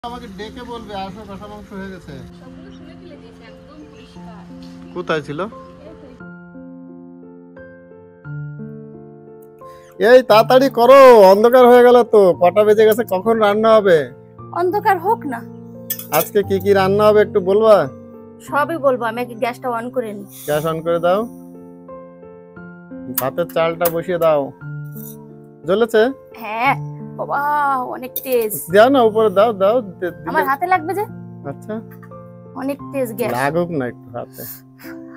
আমাকে ডেকে বলবে আসো কষা মাংস হয়ে গেছে। সবগুলো শুনে ফেলে দিয়েছে, একদম পরিষ্কার। কোথায় ছিল? এই তাড়াতাড়ি করো, অন্ধকার হয়ে গেল তো। কটা বেজে গেছে, কখন রান্না হবে? অন্ধকার হোক না, আজকে কি কি রান্না হবে একটু বলবা? সবই বলবো। আমি আগে গ্যাসটা অন করে নি। গ্যাস অন করে দাও, ভাতের চালটা বসিয়ে দাও। জ্বলেছে? হ্যাঁ বাবা, অনেক তেজ। দাও না, উপরে দাও দাও। আমার হাতে লাগবে যে। আচ্ছা, অনেক তেজ গ্যাস। লাগুক না একটু হাতে।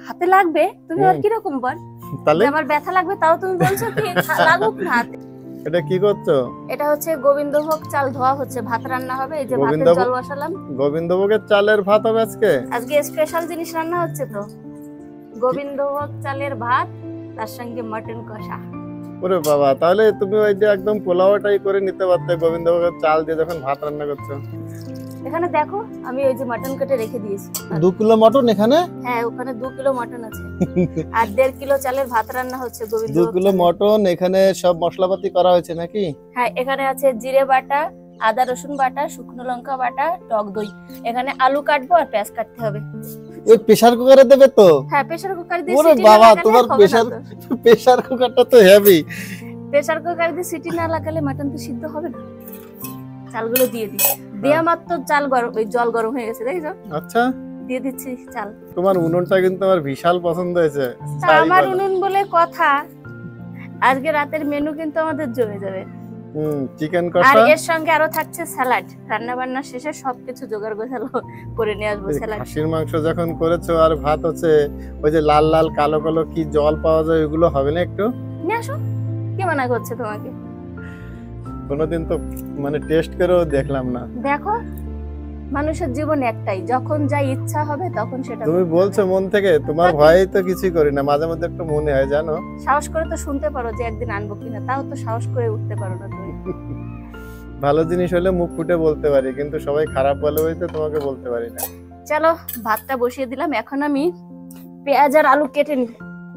হাতে লাগবে? তুমি আর কি রকম বল? তাহলে আমার ব্যথা লাগবে তাও তুমি বলছো কি লাগুক না হাতে? এটা কি করছো? এটা হচ্ছে গোবিন্দভোগ চাল ধোয়া হচ্ছে, ভাত রান্না হবে। এই যে ভাতের জল বসালাম। গোবিন্দভোগের চালের ভাত হবে আজকে? আজকে স্পেশাল জিনিস রান্না হচ্ছে তো, গোবিন্দভোগ চালের ভাত, তার সঙ্গে মটন কষা। ওরে বাবা, তাহলে তুমি ওই যে একদম পোলাওটাই করে নিতে পারতে গোবিন্দভোগের চাল দিয়ে যখন ভাত রান্না করছো। এখানে দেখো, আমি ওই যে মটন কেটে রেখে দিয়েছি। 2 কিলো মটন এখানে? হ্যাঁ, ওখানে 2 কিলো মটন আছে। আর 1.5 কিলো চালের ভাত রান্না হচ্ছে। 2 কিলো মটন, এখানে সব মশলাপাতি করা হয়েছে নাকি? হ্যাঁ, এখানে আছে জিরে বাটা, আদা রসুন বাটা, শুকনো লঙ্কা বাটা, টক দই। এখানে আলু কাটবো আর পেঁয়াজ কাটতে হবে। ওই প্রেসার কুকারে দেবে তো? হ্যাঁ, প্রেসার কুকার দিয়ে ওরে সিটি বাবা, না লাগালে তোমার হবে না তো। প্রেসার কুকারটা তো হেভি। প্রেসার কুকার দিয়ে সিটি না লাগালে মটন তো সিদ্ধ হবে না। চালগুলো দিয়ে দিই। দেয়া মাত্র চাল গরম, ওই জল গরম হয়ে গেছে, দেখছো? আচ্ছা, দিয়ে দিচ্ছি চাল। তোমার উনুনটা কিন্তু আমার বিশাল পছন্দ হয়েছে। আমার উনুন বলে কথা, আজকে রাতের মেনু কিন্তু আমাদের জমে যাবে। চিকেন আর কষা, এর সঙ্গে আরো থাকছে স্যালাড। রান্না বান্না শেষে সবকিছু জোগাড় গোছালো করে নিয়ে আসবো। স্যালাড, খাসির মাংস যখন করেছো আর ভাত হচ্ছে, ওই যে লাল লাল কালো কালো কি জল পাওয়া যায়, ওইগুলো হবে না একটু? নিয়ে আসো। কি মানা করছে তোমাকে? কোনোদিন তো মানে টেস্ট করেও দেখলাম না। দেখো, মানুষের জীবন একটাই, যখন যা ইচ্ছা হবে তখন সেটা। তুমি বলছো মন থেকে, তোমার ভয়েই তো কিছুই করি না, মাঝে মধ্যে একটু মনে হয় জানো। সাহস করে তো শুনতে পারো যে একদিন আনবো কিনা, তাও তো সাহস করে উঠতে পারো না তুমি। ভালো জিনিস হলে মুখ ফুটে বলতে পারি, কিন্তু সবাই খারাপ বলে হইতে তোমাকে বলতে পারি না। চলো, ভাতটা বসিয়ে দিলাম। এখন আমি পেঁয়াজ আর আলু কেটে নি।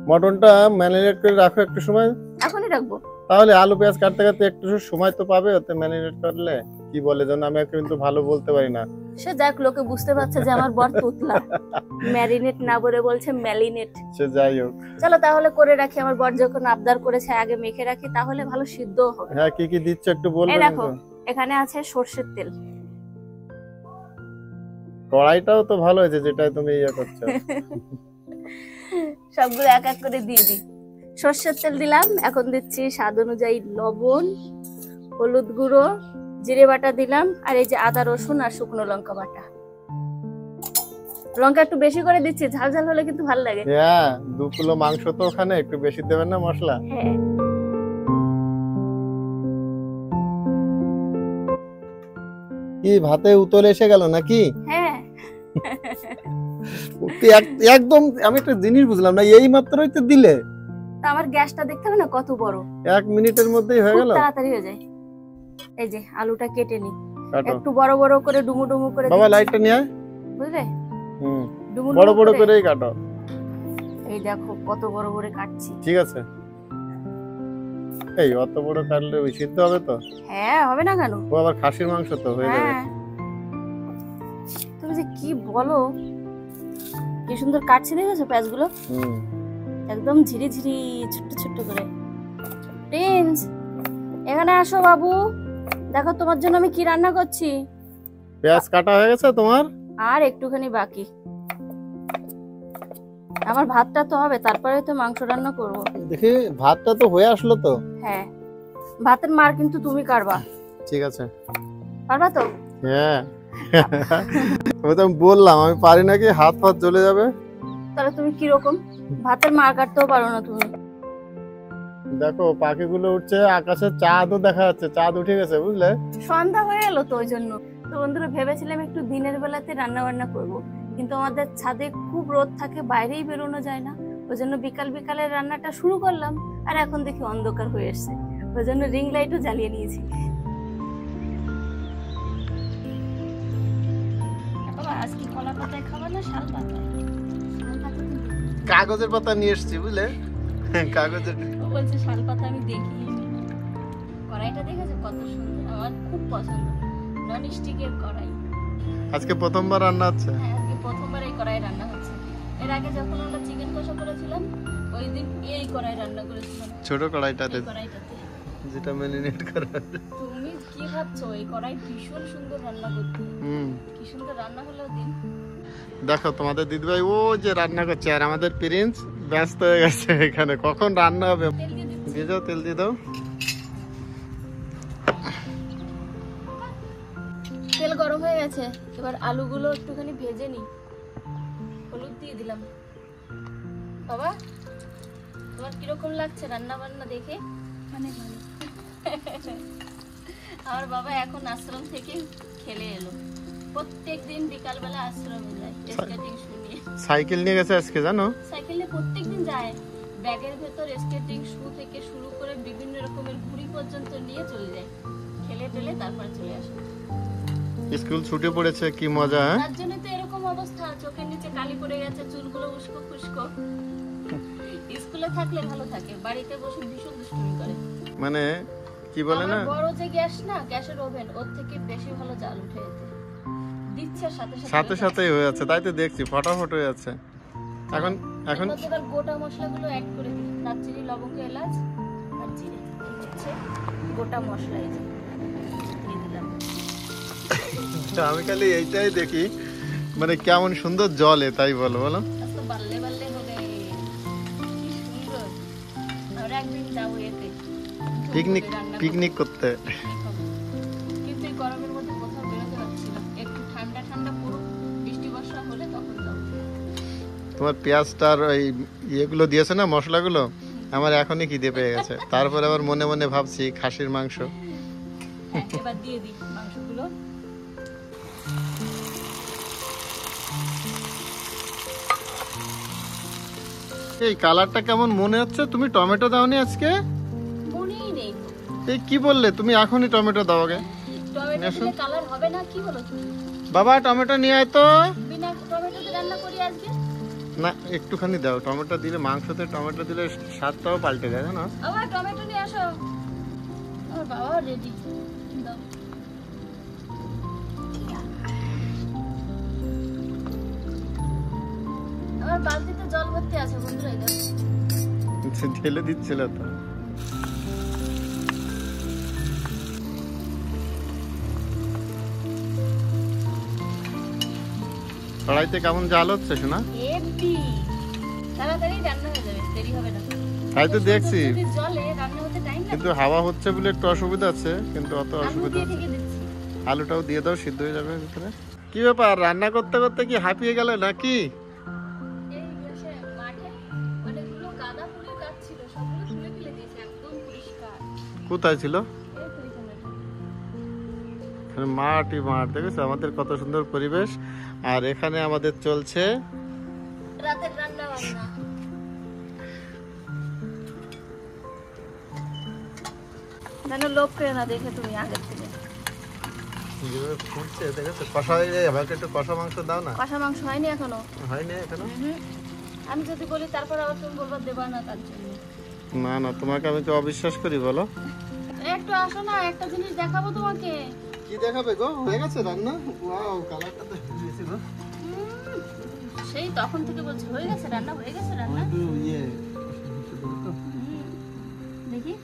মটনটা ম্যারিনেট করে রাখো একটু সময়। এখনই রাখবো? তাহলে আলু পেঁয়াজ কাটতে কাটতে একটু সময় তো পাবে ওতে ম্যারিনেট করলে। কি বলে যেন, আমি কিন্তু ভালো বলতে পারি না। সে যাক, লোকে বুঝতে পারছে যে আমার বর তুতলা। ম্যারিনেট না বলে বলছে ম্যালিনেট। সে যাই হোক, চলো তাহলে করে রাখি। আমার বর যখন আবদার করেছে আগে মেখে রাখি, তাহলে ভালো সিদ্ধ হবে। হ্যাঁ, কি কি দিচ্ছ একটু বলবে? এই দেখো, এখানে আছে সরষের তেল। কড়াইটাও তো ভালো হয়েছে, যেটাই তুমি ইয়ে করছো। সবগুলো এক এক করে দিয়ে দিই। সরষের তেল দিলাম, এখন দিচ্ছি স্বাদ অনুযায়ী লবণ, হলুদ গুঁড়ো, জিরে বাটা দিলাম, আর এই যে আদা রসুন আর শুকনো লঙ্কা বাটা। লঙ্কা একটু বেশি করে দিচ্ছি, ঝাল ঝাল হলে কিন্তু ভালো লাগে। হ্যাঁ, 2 কিলো মাংস তো, ওখানে একটু বেশি দেবেন না মশলা? হ্যাঁ। কি ভাতে উতল এসে গেল নাকি? হ্যাঁ। একদম। আমি একটা জিনিস বুঝলাম না, এই মাত্রই তো দিলে। তা আমার গ্যাসটা দেখতে হবে না কত বড়। 1 মিনিটের মধ্যেই হয়ে গেল। তাড়াতাড়ি হয়ে যায়। এই যে আলুটা কেটে নি, কাটো একটু বড় বড় করে ডুমু ডুমু করে। বাবা লাইটটা নিয়ে আয়। বুঝলে? ডুমু বড় ডুমু বড় করে। করেই কাটো। এই দেখো কত বড় করে কাটছি। ঠিক আছে। এই অত বড় কাটলে ওই সিদ্ধ হবে তো? হ্যাঁ, হবে না কেন? ও আবার খাসির মাংস তো হয়ে যাবে। হ্যাঁ। তুমি যে কি বলো, কি সুন্দর কাটছি, দেখেছো পেঁয়াজগুলো? একদম ঝিরি ঝিরি ছোট্ট ছোট্ট করে। প্রিন্স, এখানে আসো বাবু, দেখো তোমার জন্য আমি কি রান্না করছি। পেঁয়াজ কাটা হয়ে গেছে তোমার? আর একটুখানি বাকি। আমার ভাতটা তো হবে, তারপরে তো মাংস রান্না করব। দেখি, ভাতটা তো হয়ে আসলো তো। হ্যাঁ, ভাতের মার কিন্তু তুমি কাটবা। ঠিক আছে। পারবা তো? হ্যাঁ। আমি তো বললাম আমি পারি নাকি, হাত ফাত জ্বলে যাবে। তাহলে তুমি কি রকম? ভাতের মার কাটতেও পারো না তুমি। দেখো পাখিগুলো উঠছে, আকাশে চাঁদও দেখা যাচ্ছে, চাঁদ উঠে গেছে বুঝলে। সন্ধ্যা হয়ে গেল তো, ওই জন্য তো বন্ধুরা ভেবেছিলাম একটু দিনের বেলাতে রান্না বান্না করব, কিন্তু আমাদের ছাদে খুব রোদ থাকে, বাইরেই বেরোনো যায় না। ওই জন্য বিকাল বিকালে রান্নাটা শুরু করলাম, আর এখন দেখি অন্ধকার হয়ে এসছে। ওই জন্য রিং লাইটও জ্বালিয়ে নিয়েছি। আজকে কলা পাতায় খাবার না শাল পাতায়? কাগজের পাতা নিয়ে এসেছি বুঝলে। কাগজের বলছে শাল পাতা, আমি দেখি। কড়াইটা দেখেছো কত সুন্দর, আমার খুব পছন্দ। নন স্টিকের কড়াই। আজকে প্রথমবার রান্না হচ্ছে। হ্যাঁ, আজকে প্রথমবার এই কড়াই রান্না হচ্ছে। এর আগে যখন আমরা চিকেন কষা করেছিলাম ওই দিন এই কড়াই রান্না করেছিলাম, ছোট কড়াইটাতে এই কড়াইটাতে। যেটা ম্যারিনেট করা। তুমি কি ভাবছো, এই কড়াই ভীষণ সুন্দর রান্না করতে। কি সুন্দর রান্না হলো দিন। দেখো তোমাদের দিদিভাই ও যে রান্না করছে, আর আমাদের প্রিন্স ব্যস্ত হয়ে গেছে এখানে, কখন রান্না হবে। তেল দিয়ে দিচ্ছি। দিয়ে দাও, তেল দিয়ে দাও। তেল গরম হয়ে গেছে, এবার আলুগুলো একটুখানি ভেজে নি। হলুদ দিয়ে দিলাম। বাবা, তোমার কিরকম লাগছে রান্না বান্না দেখে? মানে ভালো। আমার বাবা এখন আশ্রম থেকে খেলে এলো। প্রত্যেকদিন বিকালবেলা আশ্রমে যায় স্কেটিং শু নিয়ে। সাইকেল নিয়ে গেছে আজকে, জানো? সাইকেলে প্রত্যেকদিন যায়। ব্যাগের ভেতর স্কেটিং শু থেকে শুরু করে বিভিন্ন রকমের ঘুড়ি পর্যন্ত নিয়ে চলে যায়, খেলে টেলে তারপর চলে আসে। স্কুল ছুটি পড়েছে, কি মজা। হ্যাঁ, তার জন্য তো এরকম অবস্থা, চোখের নিচে কালি পড়ে গেছে, চুলগুলো উস্কো খুস্কো। স্কুলে থাকলে ভালো থাকে, বাড়িতে বসে ভীষণ দুষ্টুমি করে। মানে কি বলে না, আমার বড় যে গ্যাস না, গ্যাসের ওভেন, ওর থেকে বেশি ভালো জাল উঠে যেতে দিচ্ছে, সাথে সাথে সাথেই হয়ে যাচ্ছে। তাই তো দেখছি ফটাফট হয়ে যাচ্ছে। এখন এখন এবার গোটা মশলাগুলো অ্যাড করে দিই, দারচিনি, লবঙ্গ, এলাচ আর জিরে। এই হচ্ছে গোটা মশলা, এই যে দিয়ে দিলাম। আমি খালি এইটাই দেখি, মানে কেমন সুন্দর জলে, তাই বলো বলো। আজকে বাল্লে বাল্লে হবে, কি সুন্দর। আমরা একদিন যাবো এতে পিকনিক, পিকনিক করতে। কিন্তু এই গরমের মধ্যে কোথাও বেরোতে পারছি না। একটু ঠান্ডা ঠান্ডা পুরো বৃষ্টি বর্ষা হলে তখন যাবো। তোমার পেঁয়াজটার ওই ইয়েগুলো দিয়েছে না, মশলাগুলো, আমার এখনই খিদে পেয়ে গেছে। তারপরে আবার মনে মনে ভাবছি খাসির মাংস। হ্যাঁ, এবার দিয়ে দিই মাংসগুলো। এই কালারটা কেমন মনে হচ্ছে, তুমি টমেটো দাওনি আজকে? মনেই নেই। এই কি বললে তুমি, এখনই টমেটো দাও আগে। টমেটো দিলে কালার হবে না, কি বলো তুমি? বাবা টমেটো নিয়ে আয় তো। বিনা টমেটোতে রান্না করি আজকে। না, একটুখানি দাও। টমেটো দিলে, মাংসতে টমেটো দিলে স্বাদটাও পাল্টে যায়, জানো? আবার টমেটো নিয়ে আসো। আমার বাবা রেডি। দাও। আমার বালতিতে জল ভর্তি আছে বন্ধুরা, এই দেখো। ঢেলে দিচ্ছিল তো। কড়াইতে কেমন জাল হচ্ছে শোনা? হেভি। তাড়াতাড়ি রান্না হয়ে যাবে, দেরি হবে না। তাই তো দেখছি, যদি জলে রান্না হতে টাইম লাগে। কিন্তু হাওয়া হচ্ছে বলে একটু অসুবিধা আছে, কিন্তু অত আলু অসুবিধা দিয়ে আছে। ঢেকে দিচ্ছি। আলুটাও দিয়ে দাও, সিদ্ধ হয়ে যাবে ভিতরে। কি ব্যাপার, রান্না করতে করতে কি হাঁপিয়ে গেল নাকি? এই বসে মাঠে অনেকগুলো গাঁদা ফুলের গাছ ছিল, সবগুলো তুলে ফেলে দিয়েছে, একদম পরিষ্কার। কোথায় ছিল? এই তো এখানে। এখানে মাঠই মাঠ, দেখেছো আমাদের কত সুন্দর পরিবেশ। আর এখানে আমাদের চলছে রাতের রান্না বান্না। জানো, লোভ করে না দেখে তুমি আগের থেকে। যেভাবে ফুটছে, দেখেছো? কষা হয়ে যায়, আমাকে একটু কষা মাংস দাও না। কষা মাংস হয়নি এখনো। হয়নি এখনো? আমি যদি বলি তারপর আবার তুমি বলবা দেবা না, তার জন্য। না না, তোমাকে আমি তো অবিশ্বাস করি, বলো। একটু আসো না, একটা জিনিস দেখাবো তোমাকে। কি দেখাবে গো? হয়ে গেছে রান্না? ওয়াও, কালারটা তো দিয়েছি গো। সেই তখন থেকে বলছি হয়ে গেছে রান্না, হয়ে গেছে রান্না। ইয়ে দেখি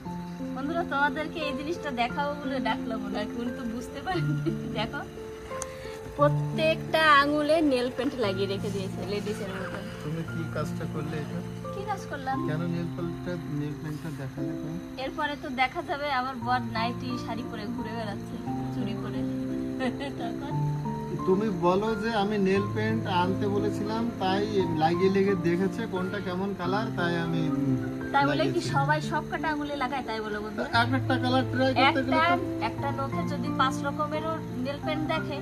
বন্ধুরা, তোমাদেরকে এই জিনিসটা দেখাবো বলে ডাকলাম, মনে হয় উনি তো বুঝতে পারেন। দেখো, প্রত্যেকটা আঙুলে নেল পেন্ট লাগিয়ে রেখে দিয়েছে লেডিসের মতো। তুমি কি কাজটা করলে এটা? কি কাজ করলাম? কেন নেল পেন্টটা দেখালে? এরপরে তো দেখা যাবে আমার বর নাইটি শাড়ি পরে ঘুরে বেড়াচ্ছে চুরি করে। তখন তুমি বলো যে আমি নেল পেন্ট আনতে বলেছিলাম, তাই লাগিয়ে লেগে দেখেছে কোনটা কেমন কালার, তাই আমি তাই বলে কি সবাই সব কটা আঙুলে লাগায়? তাই বলো বন্ধু, একটা কালার ট্রাই করতে গেলে একটা নখে যদি 5 রকমেরও নেল পেন্ট দেখে,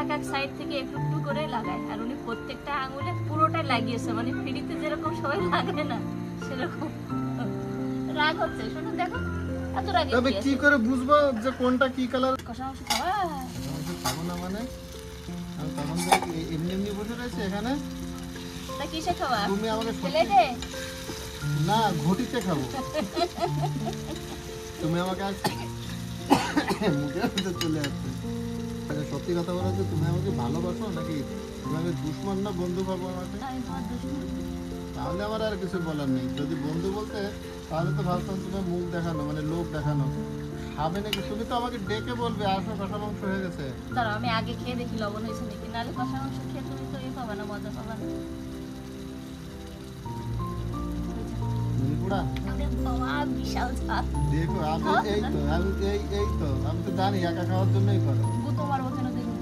এক এক সাইড থেকে একটু একটু করে লাগায়। আর উনি প্রত্যেকটা আঙুলে পুরোটাই লাগিয়েছে, মানে ফ্রিতে যেরকম সবাই লাগায় না সেরকম। রাগ হচ্ছে, শুনুন দেখো, এত রাগে তবে কি করে বুঝবো যে কোনটা কি কালার? কষা মাংস খাওয়া। খাবো না মানে আমি তখন এমনি এমনি বসে রয়েছে এখানে। তা কিসে খাওয়া? তুমি আমাকে প্লেটে? না, ঘটিতে খাবো। তুমি আমাকে আজ মুখে চলে আসছে। সত্যি কথা বলো যে তুমি আমাকে ভালোবাসো নাকি তুমি আমাকে দুশমন না বন্ধু ভাবো আমাকে? আমি তোমার দুশমন। তাহলে আমার আর কিছু বলার নেই। যদি বন্ধু বলতে তাহলে তো ভাবতাম তোমার মুখ দেখানো মানে লোক দেখানো। খাবে নাকি? তুমি তো আমাকে ডেকে বলবে আসো কষা মাংস হয়ে গেছে। দাঁড়াও আমি আগে খেয়ে দেখি লবণ হয়েছে নাকি, নাহলে কষা মাংস খেয়ে তুমি তো ইয়ে পাবা না, মজা পাবা না। নীলকুড়া আরে বাবা বিশাল ঝাল। দেখো আমি আমি তো জানি একা খাওয়ার জন্যই করো। গুতো মারবো কেন দেখুন।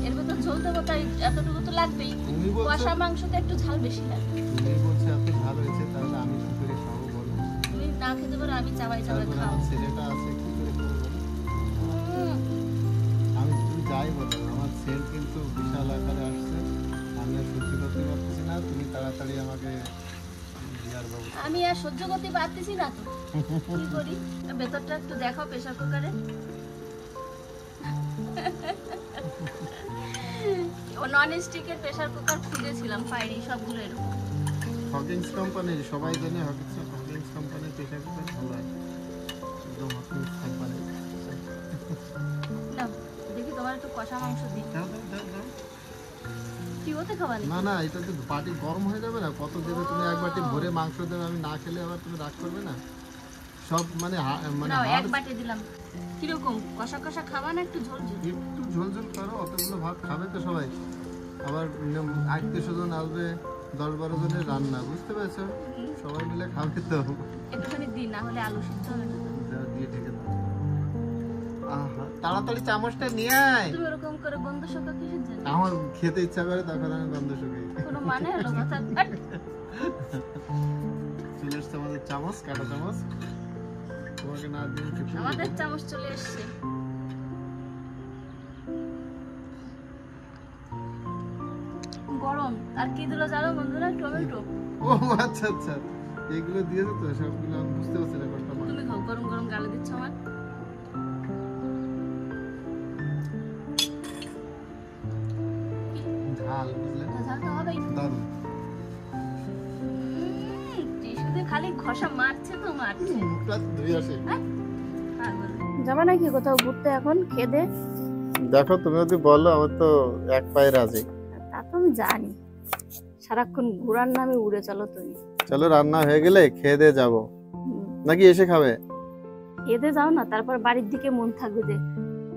এর ভেতর ঝোল দেবো তাই এতটুকু তো লাগবেই। তুমি বলছো কষা মাংসতে একটু ঝাল বেশি লাগে। তুমি বলছো এত ভালো হয়েছে তাহলে আমি কি করে খাবো বলো? তুমি না খেতে পারো, আমি চাবাই চাবাই তারপরে খাও। আমার ছেলেটা আছে কি করে খাবো বলো? আমি তুমি যাই বলো আমার সেল কিন্তু বিশাল আকারে আসছে। আমি আর সহ্য করতে পারতেছি না। তুমি তাড়াতাড়ি আমাকে বিয়ার বাবু। আমি আর সহ্য করতে পারতেছি না তো, কি করি? ভেতরটা একটু দেখাও প্রেসার কুকারে। ও নন স্টিকের প্রেসার কুকার খুঁজেছিলাম, পাইনি, সবগুলো এরকম। হকিংস কোম্পানির সবাই জানে হকিংস কোম্পানির প্রেসার কুকার ভালো হয়। একদম হকিংস কোম্পানি। নাও দেখি তোমার একটু কষা মাংস দিই। দাও দাও দাও দাও। কি হতে খাবা নাকি? না না এটা তো বাটি গরম হয়ে যাবে না? কত দেবে তুমি? এক বাটি ভরে মাংস দেবে, আমি না খেলে আবার তুমি রাগ করবে না? সব মানে মানে নাও এক হাড় বাটি দিলাম। কিরকম কষা কষা খাবা না একটু ঝোল ঝোল? একটু ঝোল ঝোল করো। অতগুলো ভাত খাবে তো সবাই? আবার আত্মীয়-স্বজন আসবে, 10-12 জনের রান্না, বুঝতে পেরেছো? সবাই মিলে খাবে তো। একটুখানি দিই, না হলে আলু সিদ্ধ হবে না। দাও, দিয়ে ঢেকে দাও। আহা, তাড়াতাড়ি চামচটা নিয়ে আয়। তুমি ওরকম করে গন্ধ শোকা কিসের জন্য? আমার খেতে ইচ্ছা করে তখন আমি গন্ধ শুকাই। কোনো মানে হলো কথা? চলে এসছে আমাদের চামচ, কাঁটা চামচ। তোমাকে না দিয়ে খেতে আমাদের চামচ চলে এসছে। গরম। আর কি দিলো জানো বন্ধুরা? টমেটো। ও আচ্ছা আচ্ছা, এগুলো দিয়েছে তো সবগুলো আমি বুঝতে পারছি না কোনটা মানে। তুমি খাও, গরম গরম গালে দিচ্ছ আমার। ঝাল বুঝলে? ঝাল তো হবেই। দারুণ। টিস্যুতে খালি ঘষা মারছে তো মারছে। মুখটা ধুয়ে আসে। যাবা নাকি কোথাও ঘুরতে এখন খেদে? দেখো তুমি যদি বলো আমার তো এক পায়ে রাজি। তা তো আমি জানি, সারাক্ষণ ঘোরার নামে উড়ে চলো তুমি। চলো রান্না হয়ে গেলে খেয়ে দিয়ে যাবো, নাকি এসে খাবে? খেতে যাও না, তারপর বাড়ির দিকে মন থাকবে যে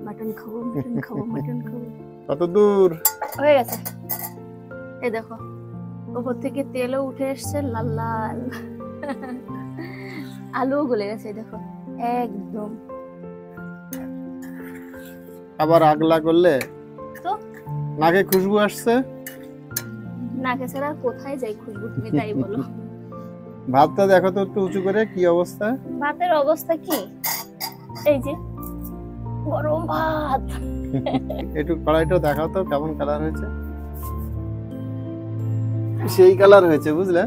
মাটন খাবো মাটন খাবো মাটন খাবো। কত দূর হয়ে গেছে, এই দেখো উপর থেকে তেলও উঠে এসছে লাল লাল, আলুও গলে গেছে, এই দেখো একদম। আবার আগলা করলে তো নাকে খুশবু আসছে। নাকে ছাড়া কোথায় যাই খুশবু, তুমি তাই বলো। ভাতটা দেখো তো একটু উঁচু করে, কি অবস্থা? ভাতের অবস্থা কি? এই যে গরম ভাত। একটু কড়াইটা দেখাও তো কেমন কালার হয়েছে। সেই কালার হয়েছে বুঝলে।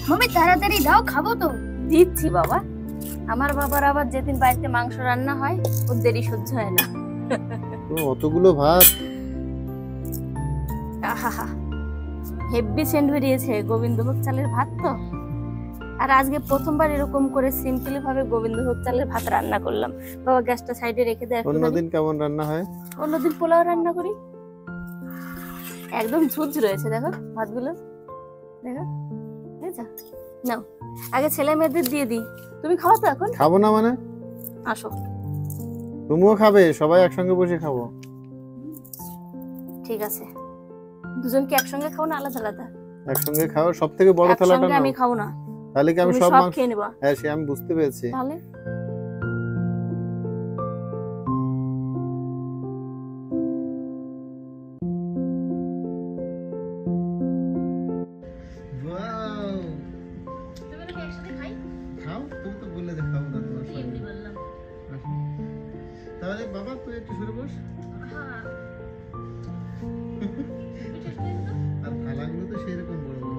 মামি তাড়াতাড়ি দাও, খাবো তো। দিচ্ছি বাবা। আমার বাবার আবার যেদিন বাড়িতে মাংস রান্না হয় ওর দেরি সহ্য হয় না। অতগুলো ভাত, আহা, হেভি সেন্ট বেরিয়েছে। গোবিন্দভোগ চালের ভাত তো, আর আজকে প্রথমবার এরকম করে সিম্পলি ভাবে গোবিন্দভোগ চালের ভাত রান্না করলাম। বাবা গ্যাসটা সাইডে রেখে দেয়। অন্যদিন কেমন রান্না হয়? অন্যদিন পোলাও রান্না করি। একদম ঝুজ রয়েছে দেখো ভাতগুলো, দেখো বুঝেছো? নাও আগে ছেলে মেয়েদের দিয়ে দিই। তুমি খাওয়া তো এখন? খাবো না মানে? আসো। তুমিও খাবে? সবাই একসঙ্গে বসে খাবো। ঠিক আছে, দুজন কি একসঙ্গে খাও না আলাদা আলাদা? একসঙ্গে খাও। সব থেকে বড় থালাটা একসঙ্গে নাও। আমি খাবো না, তাহলে কি আমি তুমি সব সব খেয়ে নেবা। হ্যাঁ সে আমি বুঝতে পেরেছি। তাহলে খাও, তুমি তো বললে যে খাবো না তোমার সঙ্গে। তাহলে বাবা তুই একটু সরে বস। আর থালাগুলো তো সেরকম বড় বড়।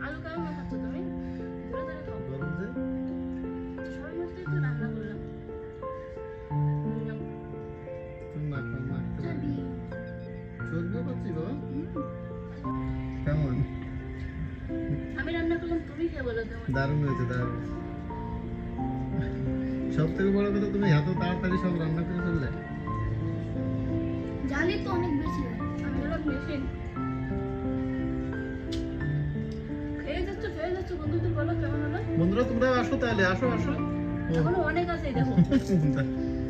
আলু কেমন মাখাচ্ছ তুমি? ধরে ধরে খাও। গরম যে। সবার মধ্যেই তো রান্না করলাম। তুমি মাখো মাখতে পারবে। চর্বিও পাচ্ছি বাবা। কেমন? আমি রান্না করলাম, তুমি খেয়ে বলো কেমন। দারুণ হয়েছে, দারুণ। সব থেকে বড় কথা তুমি এত তাড়াতাড়ি সব রান্না করে ফেললে। জালি তো অনেক বেশি হয়, আমি হলাম মেশিন। খেয়ে যাচ্ছ বন্ধুদের বলো কেমন হলো। বন্ধুরা তোমরা আসো তাহলে, আসো আসো। এখনো অনেক আছে, দেখো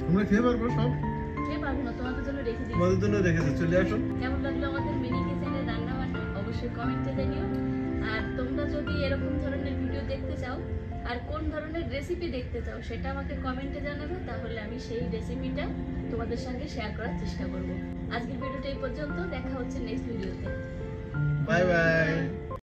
তোমরা খেয়ে পারবো সব, খেয়ে পারবো না, তোমাদের জন্য রেখে দিই। তোমাদের জন্য রেখেছে, চলে আসো। কেমন লাগলো আমাদের মিনি কিচেনের রান্না বান্না অবশ্যই কমেন্টে জানিও। আর তোমরা যদি এরকম ধরনের ভিডিও দেখতে চাও আর কোন ধরনের রেসিপি দেখতে চাও সেটা আমাকে কমেন্টে জানাবে, তাহলে আমি সেই রেসিপিটা তোমাদের সঙ্গে শেয়ার করার চেষ্টা করব। আজকের ভিডিওটা এই পর্যন্ত, দেখা হচ্ছে নেক্সট ভিডিওতে। Bye bye.